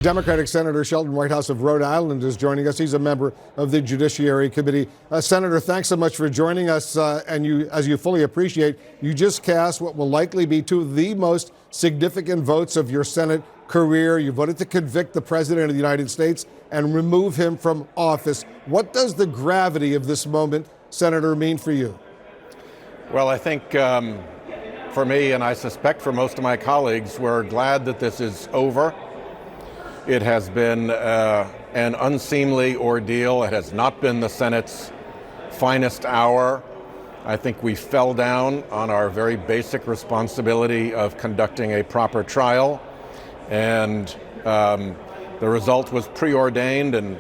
Democratic Senator Sheldon Whitehouse of Rhode Island is joining us. He's a member of the Judiciary Committee. Senator, thanks so much for joining us. And you, as you fully appreciate, you just cast what will likely be two of the most significant votes of your Senate career. You voted to convict the President of the United States and remove him from office. What does the gravity of this moment, Senator, mean for you? Well, I think for me, and I suspect for most of my colleagues, we're glad that this is over. It has been an unseemly ordeal. It has not been the Senate's finest hour. I think we fell down on our very basic responsibility of conducting a proper trial. And the result was preordained, and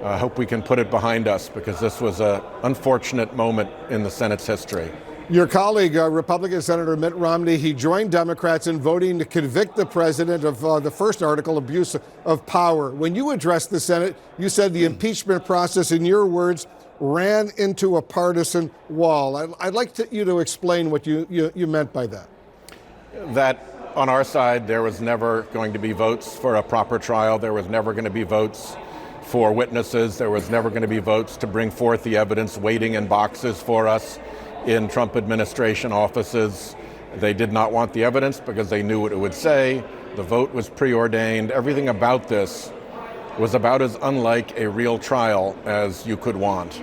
I hope we can put it behind us because this was an unfortunate moment in the Senate's history. Your colleague, Republican Senator Mitt Romney, he joined Democrats in voting to convict the president of the first article, abuse of power. When you addressed the Senate, you said the impeachment process, in your words, ran into a partisan wall. I'd like you to explain what you meant by that. That on our side, there was never going to be votes for a proper trial. There was never going to be votes for witnesses. There was never going to be votes to bring forth the evidence waiting in boxes for us in Trump administration offices. They did not want the evidence because they knew what it would say. The vote was preordained. Everything about this was about as unlike a real trial as you could want.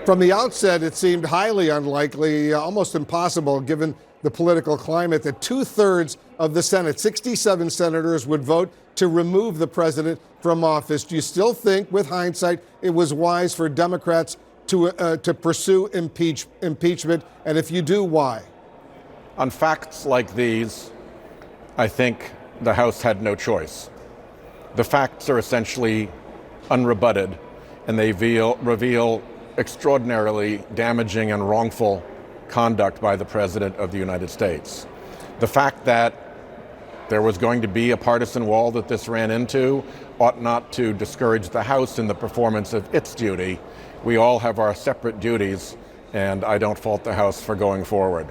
From the outset, it seemed highly unlikely, almost impossible, given the political climate, that 2/3 of the Senate, 67 senators, would vote to remove the president from office. Do you still think, with hindsight, it was wise for Democrats to pursue impeachment? And if you do, why? On facts like these, I think the House had no choice. The facts are essentially unrebutted, and they reveal extraordinarily damaging and wrongful conduct by the President of the United States. The fact that there was going to be a partisan wall that this ran into ought not to discourage the House in the performance of its duty. We all have our separate duties, and I don't fault the House for going forward.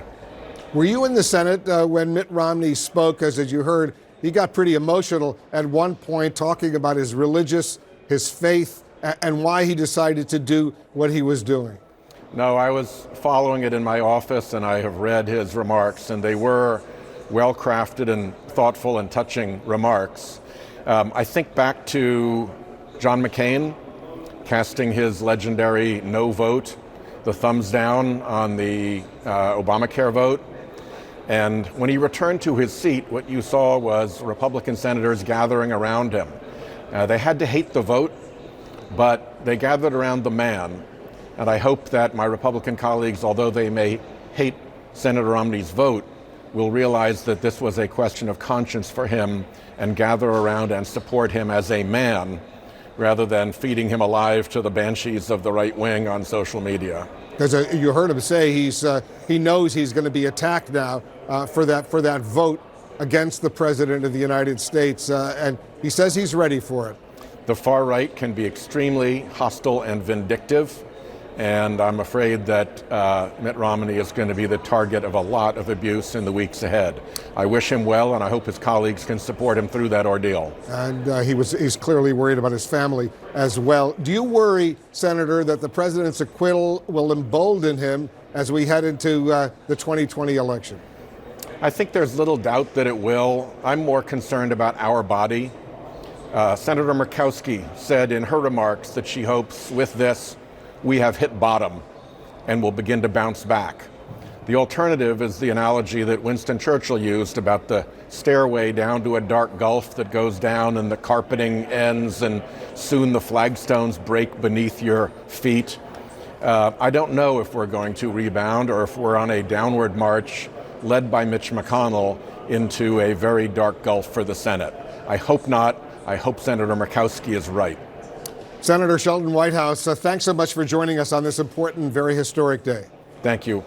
Were you in the Senate when Mitt Romney spoke? As you heard, he got pretty emotional at one point, talking about his faith, and why he decided to do what he was doing. No, I was following it in my office, and I have read his remarks, and they were well-crafted and thoughtful and touching remarks. I think back to John McCain casting his legendary no vote, the thumbs down on the Obamacare vote. And when he returned to his seat, what you saw was Republican senators gathering around him. They had to hate the vote, but they gathered around the man. And I hope that my Republican colleagues, although they may hate Senator Romney's vote, will realize that this was a question of conscience for him and gather around and support him as a man, rather than feeding him alive to the banshees of the right wing on social media. Because you heard him say he knows he's going to be attacked now for that vote against the President of the United States, and he says he's ready for it. The far right can be extremely hostile and vindictive, and I'm afraid that Mitt Romney is going to be the target of a lot of abuse in the weeks ahead. I wish him well, and I hope his colleagues can support him through that ordeal. And he's clearly worried about his family as well. Do you worry, Senator, that the president's acquittal will embolden him as we head into the 2020 election? I think there's little doubt that it will. I'm more concerned about our body. Senator Murkowski said in her remarks that she hopes with this we have hit bottom and will begin to bounce back. The alternative is the analogy that Winston Churchill used about the stairway down to a dark gulf that goes down and the carpeting ends and soon the flagstones break beneath your feet. I don't know if we're going to rebound or if we're on a downward march led by Mitch McConnell into a very dark gulf for the Senate. I hope not. I hope Senator Murkowski is right. Senator Sheldon Whitehouse, thanks so much for joining us on this important, very historic day. Thank you.